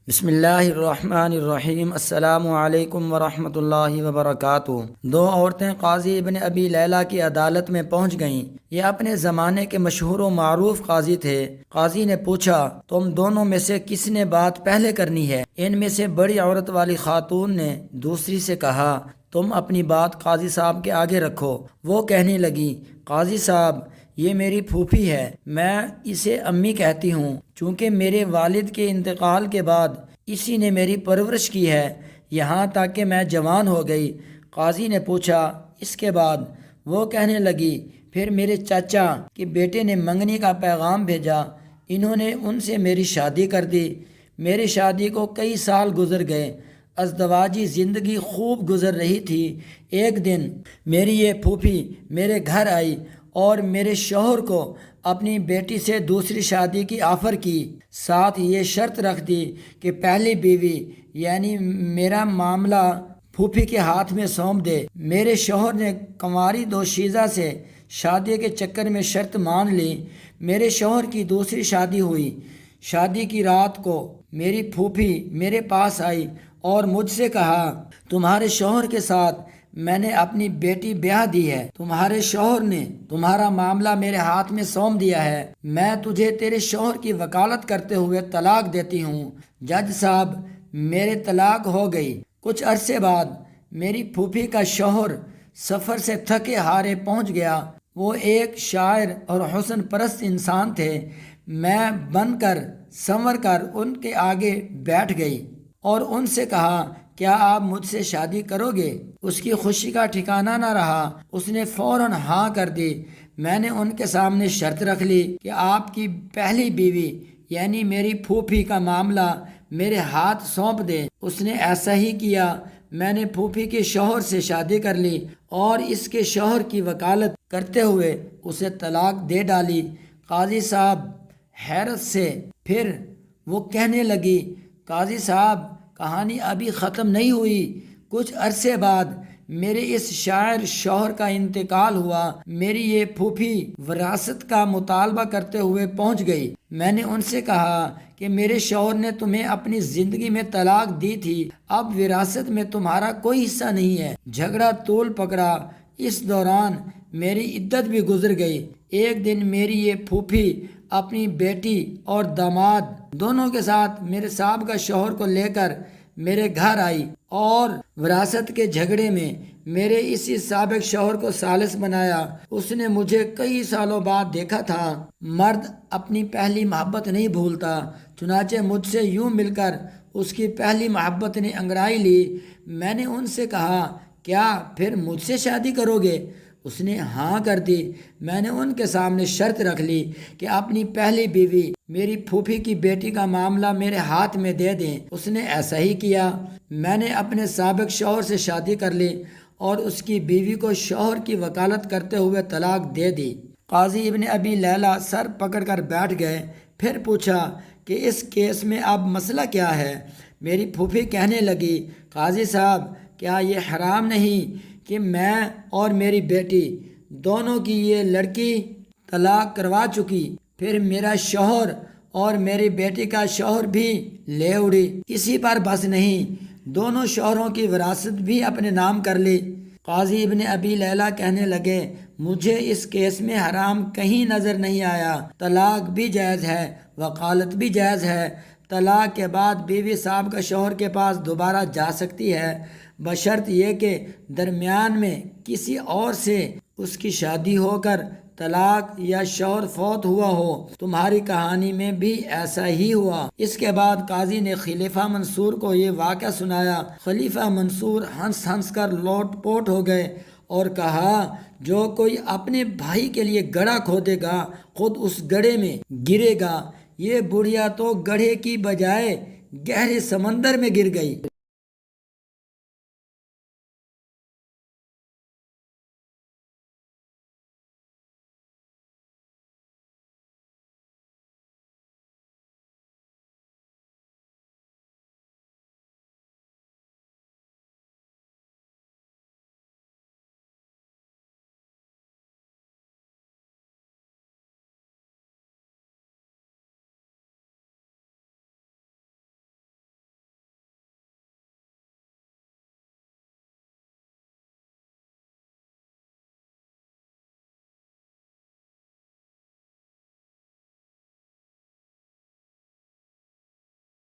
بسم اللہ الرحمن الرحیم۔ السلام علیکم ورحمۃ اللہ وبرکاتہ۔ دو عورتیں قاضی ابن ابی لیلہ کی عدالت میں پہنچ گئیں۔ یہ اپنے زمانے کے مشہور و معروف قاضی تھے۔ قاضی نے پوچھا، تم دونوں میں سے کس نے بات پہلے کرنی ہے؟ ان میں سے بڑی عورت والی خاتون نے دوسری سے کہا، تم اپنی بات قاضی صاحب کے آگے رکھو۔ وہ کہنے لگی، قاضی صاحب، یہ میری پھوپھی ہے، میں اسے امی کہتی ہوں، چونکہ میرے والد کے انتقال کے بعد اسی نے میری پرورش کی ہے یہاں تک کہ میں جوان ہو گئی۔ قاضی نے پوچھا، اس کے بعد؟ وہ کہنے لگی، پھر میرے چاچا کے بیٹے نے منگنی کا پیغام بھیجا، انہوں نے ان سے میری شادی کر دی۔ میری شادی کو کئی سال گزر گئے، ازدواجی زندگی خوب گزر رہی تھی۔ ایک دن میری یہ پھوپھی میرے گھر آئی اور میرے شوہر کو اپنی بیٹی سے دوسری شادی کی آفر کی، ساتھ یہ شرط رکھ دی کہ پہلی بیوی یعنی میرا معاملہ پھوپھی کے ہاتھ میں سونپ دے۔ میرے شوہر نے کنواری دوشیزہ سے شادی کے چکر میں شرط مان لی۔ میرے شوہر کی دوسری شادی ہوئی۔ شادی کی رات کو میری پھوپھی میرے پاس آئی اور مجھ سے کہا، تمہارے شوہر کے ساتھ میں نے اپنی بیٹی بیاہ دی ہے، تمہارے شوہر نے تمہارا معاملہ میرے ہاتھ میں سونپ دیا ہے، میں تجھے تیرے شوہر کی وکالت کرتے ہوئے طلاق دیتی ہوں۔ جج صاحب، میرے طلاق ہو گئی۔ کچھ عرصے بعد میری پھوپھی کا شوہر سفر سے تھکے ہارے پہنچ گیا۔ وہ ایک شاعر اور حسن پرست انسان تھے۔ میں بن کر سنور کر ان کے آگے بیٹھ گئی اور ان سے کہا، کیا آپ مجھ سے شادی کرو گے؟ اس کی خوشی کا ٹھکانہ نہ رہا، اس نے فوراً ہاں کر دی۔ میں نے ان کے سامنے شرط رکھ لی کہ آپ کی پہلی بیوی یعنی میری پھوپھی کا معاملہ میرے ہاتھ سونپ دیں۔ اس نے ایسا ہی کیا۔ میں نے پھوپھی کے شوہر سے شادی کر لی اور اس کے شوہر کی وکالت کرتے ہوئے اسے طلاق دے ڈالی۔ قاضی صاحب حیرت سے پھر وہ کہنے لگی، قاضی صاحب، کہانی ابھی ختم نہیں ہوئی۔ کچھ عرصے بعد میرے اس شاعر شوہر کا انتقال ہوا۔ میری یہ پھوپھی وراثت کا مطالبہ کرتے ہوئے پہنچ گئی۔ میں نے ان سے کہا کہ میرے شوہر نے تمہیں اپنی زندگی میں طلاق دی تھی، اب وراثت میں تمہارا کوئی حصہ نہیں ہے۔ جھگڑا طول پکڑا۔ اس دوران میری عدت بھی گزر گئی۔ ایک دن میری یہ پھوپھی اپنی بیٹی اور داماد دونوں کے ساتھ میرے صاحب کا شوہر کو لے کر میرے گھر آئی اور وراثت کے جھگڑے میں میرے اسی سابق شوہر کو ثالث بنایا۔ اس نے مجھے کئی سالوں بعد دیکھا تھا۔ مرد اپنی پہلی محبت نہیں بھولتا، چنانچہ مجھ سے یوں مل کر اس کی پہلی محبت نے انگڑائی لی۔ میں نے ان سے کہا، کیا پھر مجھ سے شادی کرو گے؟ اس نے ہاں کر دی۔ میں نے ان کے سامنے شرط رکھ لی کہ اپنی پہلی بیوی میری پھوپھی کی بیٹی کا معاملہ میرے ہاتھ میں دے دیں۔ اس نے ایسا ہی کیا۔ میں نے اپنے سابق شوہر سے شادی کر لی اور اس کی بیوی کو شوہر کی وکالت کرتے ہوئے طلاق دے دی۔ قاضی ابن ابی لیلہ سر پکڑ کر بیٹھ گئے۔ پھر پوچھا کہ اس کیس میں اب مسئلہ کیا ہے؟ میری پھوپھی کہنے لگی، قاضی صاحب، کیا یہ حرام نہیں کہ میں اور میری بیٹی دونوں کی یہ لڑکی طلاق کروا چکی، پھر میرا شوہر اور میری بیٹی کا شوہر بھی لے اڑی، اسی پر بس نہیں، دونوں شوہروں کی وراثت بھی اپنے نام کر لی۔ قاضی ابن ابی لیلہ کہنے لگے، مجھے اس کیس میں حرام کہیں نظر نہیں آیا۔ طلاق بھی جائز ہے، وکالت بھی جائز ہے۔ طلاق کے بعد بیوی صاحب کا شوہر کے پاس دوبارہ جا سکتی ہے، بشرط یہ کہ درمیان میں کسی اور سے اس کی شادی ہو کر طلاق یا شوہر فوت ہوا ہو۔ تمہاری کہانی میں بھی ایسا ہی ہوا۔ اس کے بعد قاضی نے خلیفہ منصور کو یہ واقعہ سنایا۔ خلیفہ منصور ہنس ہنس کر لوٹ پوٹ ہو گئے اور کہا، جو کوئی اپنے بھائی کے لیے گڑھا کھودے گا خود اس گڑھے میں گرے گا۔ یہ بڑھیا تو گڑھے کی بجائے گہرے سمندر میں گر گئی۔